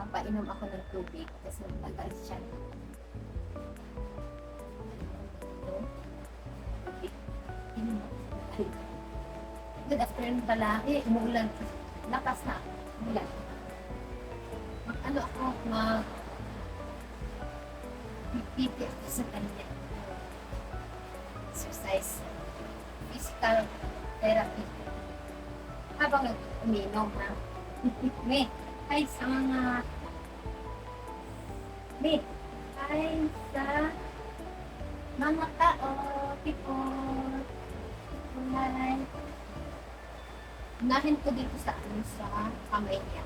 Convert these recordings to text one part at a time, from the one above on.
Papainom ako ng tubig kasi matagal siya. Ito. Tubig. Inom ako. Good afternoon pala. Umuulan. Lakas na. Umulan. Ano ako, pipiti ako sa kanya. Exercise. Physical therapy. Habang uminom ha. May, ay sa mga may, ay sa mga tao, people, kulay. Unahin ko dito sa kamay niya.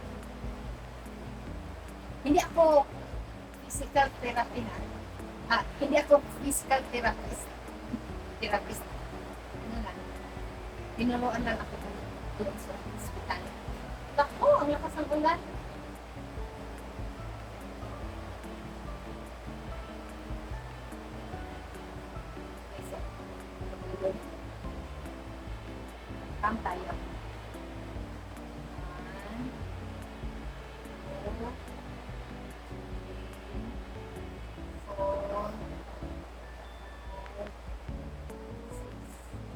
Hindi ako physical therapy na. Hindi ako physical therapist. Ano lang. Tinuruan lang ako doon sa hospital. Ako, ang lakas ng ulan. Come tayo. 4, 5, 6, 7,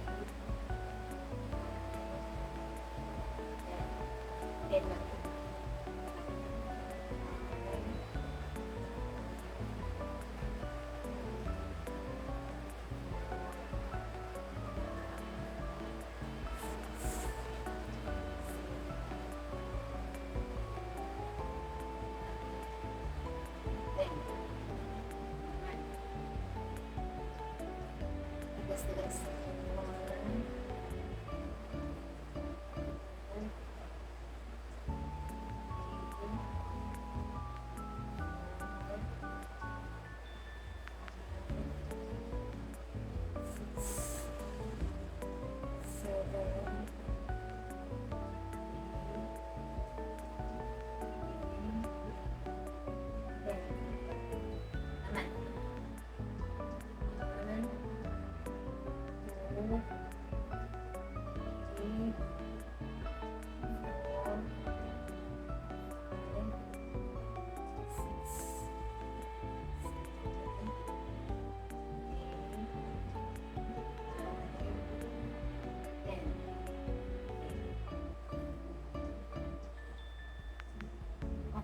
8, 9, 10 lang. Tigas-tigas.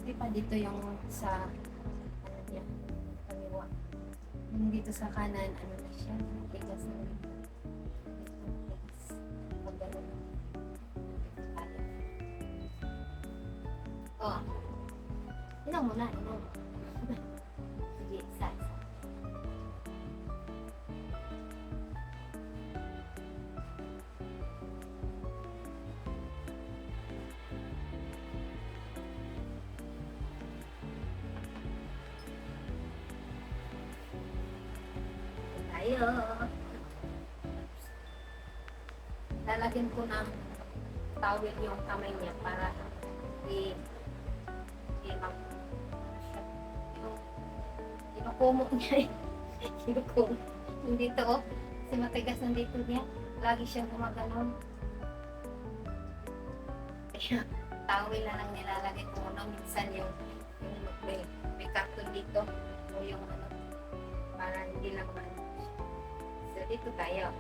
Okay pa dito yung sa ano niya, kaliwa. Yung dito sa kanan, ano na siya, tigas na rin. Pag ganun. Oh. Inom mo na, inom. Sige, isa. Tayo. Lalagyan ko ng towel yung kamay niya para yung kinukumok niya kinukumok yung dito kasi matigas ng dito niya, lagi siyang gumaganon, kaya towel na lang nilalagay ko minsan yung may karton dito o yung ano para hindi lang so dito tayo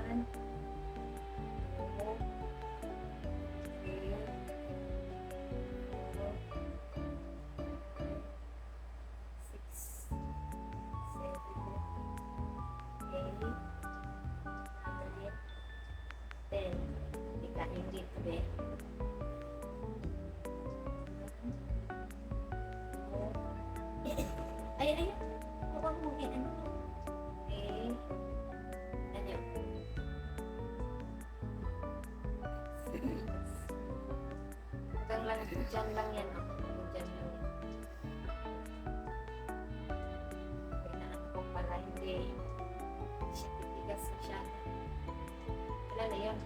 1, 2, 10. Ikain dito eh. Ay. Huwag mo ano. Eh. Ano? Hanggang lang, dyan lang yan. Dyan lang yan. Kailangan ko pala hindi siya titigas siya. Wala na yun.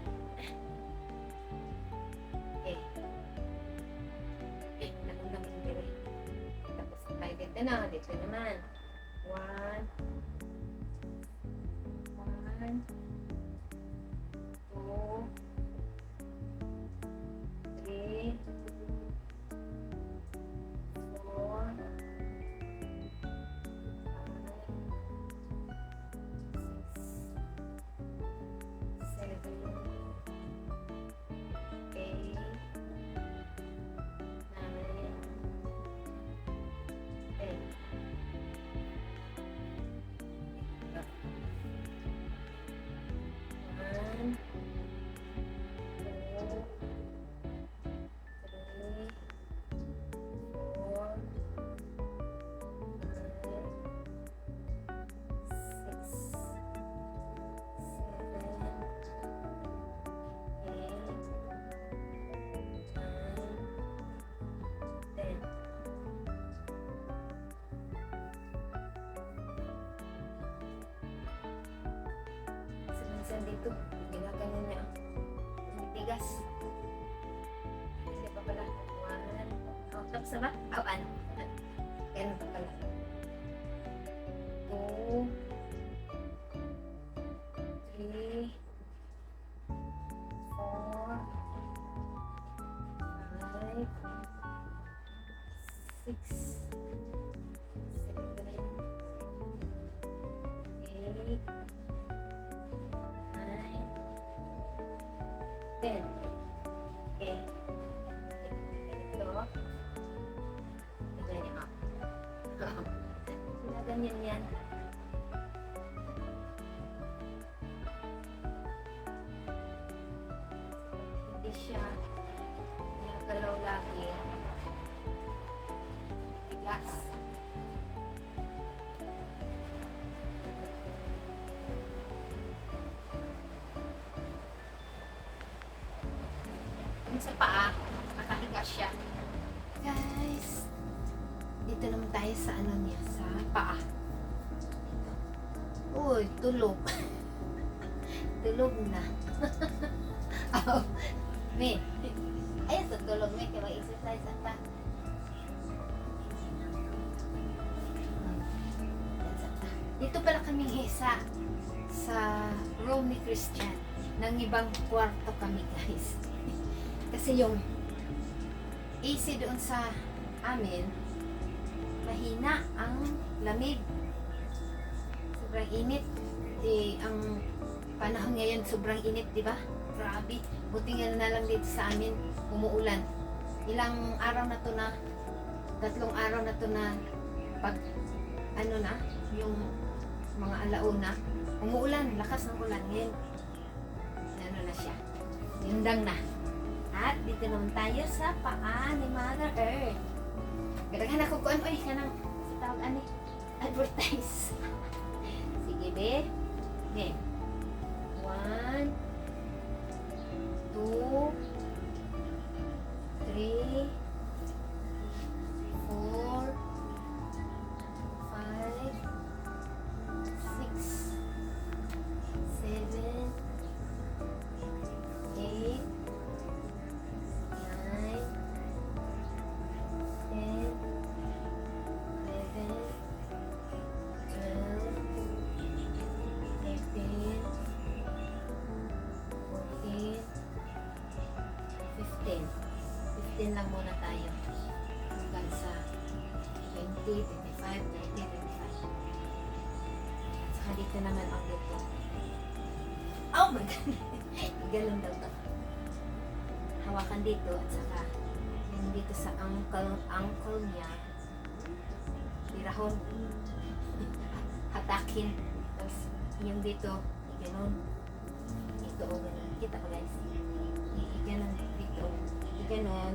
Nakunang hindi rin. Tapos tayo dito na. Dito naman. 1, 2, 3, 4, 5, 6, 7, 8, 9, 10. Last. Kasi pa pala. 1. Oh, tapos na ba? Oh, ano? Ganun pa pala. 2. 3. 4. 5. 6. 7. 8. 9. 10. Okay. Ito. Tignan niyo ako. Ginaganyan yan. Hindi siya nakagalaw lagi. Tigas. Yung sa paa, nakahiga siya. Guys, dito naman tayo sa ano niya, sa paa. Uy, tulog. Tulog na. Oh, May. Ayun sa tulog, May. Kaya mag-exercise ata. Dito pala kaming isa sa room ni Christian. Nang ibang kwarto kami, guys. Kasi yung AC doon sa amin, mahina ang lamig. Sobrang init. Ang panahon ngayon sobrang init, di ba? Grabe. Buti nga na lang dito sa amin umuulan. Ilang araw na to na, 3 araw na to na pag ano na, yung mga alauna, umuulan, lakas ng ulan. Ngayon, ano na siya, yundang na. At dito naman tayo sa paa ni Mother Earth. Gadagan ako kung ano, ay, kanang sa tawag ani, advertise. Sige, be. Okay. 1, 2, 3, 4, 5, 6, 7, 8, 9, 10, 11, 12, 13, 14, 15. 15 lang muna tayo. Hanggang sa 20, 25, 30, 35. At saka dito naman ang dito. Oh my God! Ganun daw to. Hawakan dito at saka yung dito sa ankle niya. Birahon. Hatakin. Tapos yung dito, ganun. Ito o ganun. Kita pa guys. Ganun dito. Ganun.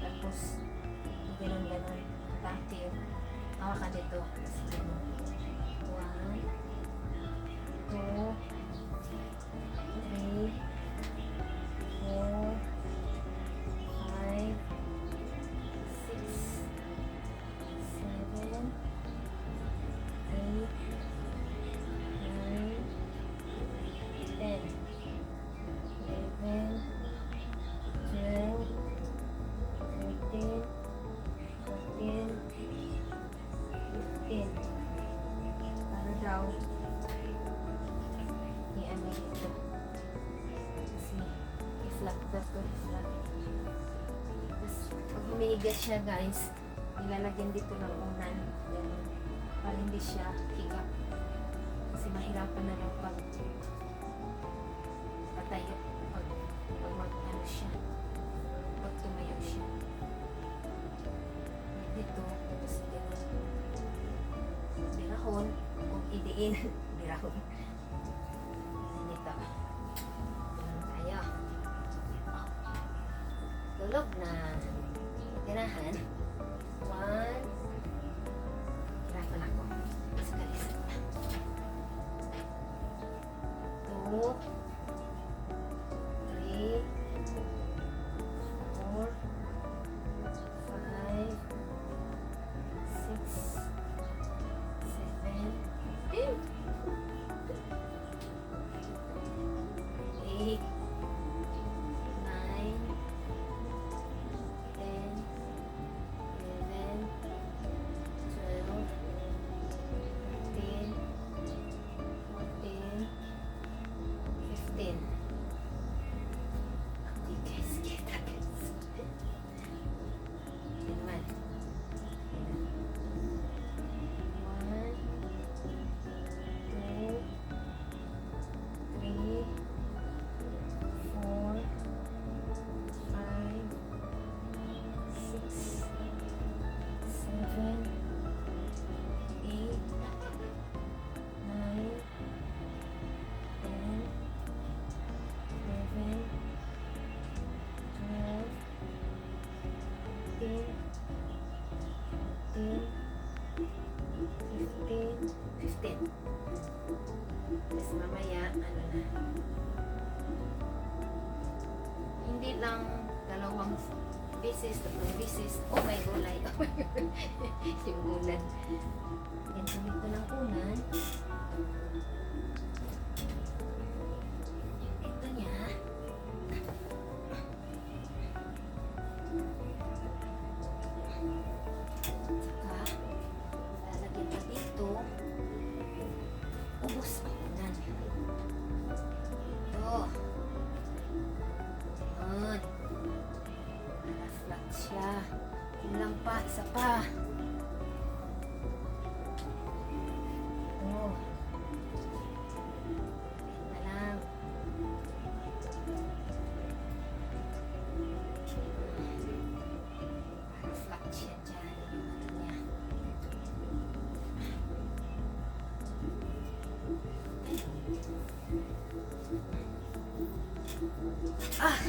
Tapos ganun. Hatakin. Hawakan dito. Tapos ganun. 1, 2, 3, 4, 5, 6, 7, 8, 9, 10, 11, 12, 13, 14, 15. Para daw i-ano dito. Kasi i-flat na to. Flat. Tapos pag humihiga siya guys, ilalagyan dito ng unan. Ganun. Para hindi siya higa. Kasi mahirapan na lang pag patayo. Pag mag-ano siya. Pag tumayo siya. Dito. Tapos ganun. Birahon. Kung idiin. Birahon. Dito. Ganun tayo. Tulog na. Ganahan. 1. Hirapan ako. Sa kalisat na. 2. 3. 4. 5. 6. 7. 8. 9. Hindi lang 2 beses, 3 beses. Oh, may gulay. Yung ulan. Ganito dito ng unan. Ito niya. Saka, lalagyan pa dito. Ubus ang unan. Ito. Yan. Para flat siya. Kulang pa, isa pa. Ito. Ayan na lang. Para flat siya dyan. Yung ano niya. Ah,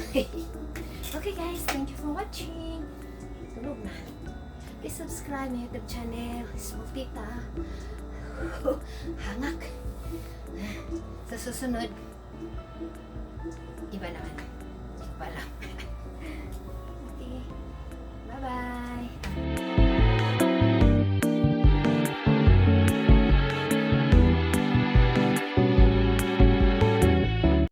okay guys, thank you for watching. Tulog na. Please subscribe my YouTube channel. Small Tita. Hangak. Sa susunod, iba naman. Hindi ko pa alam.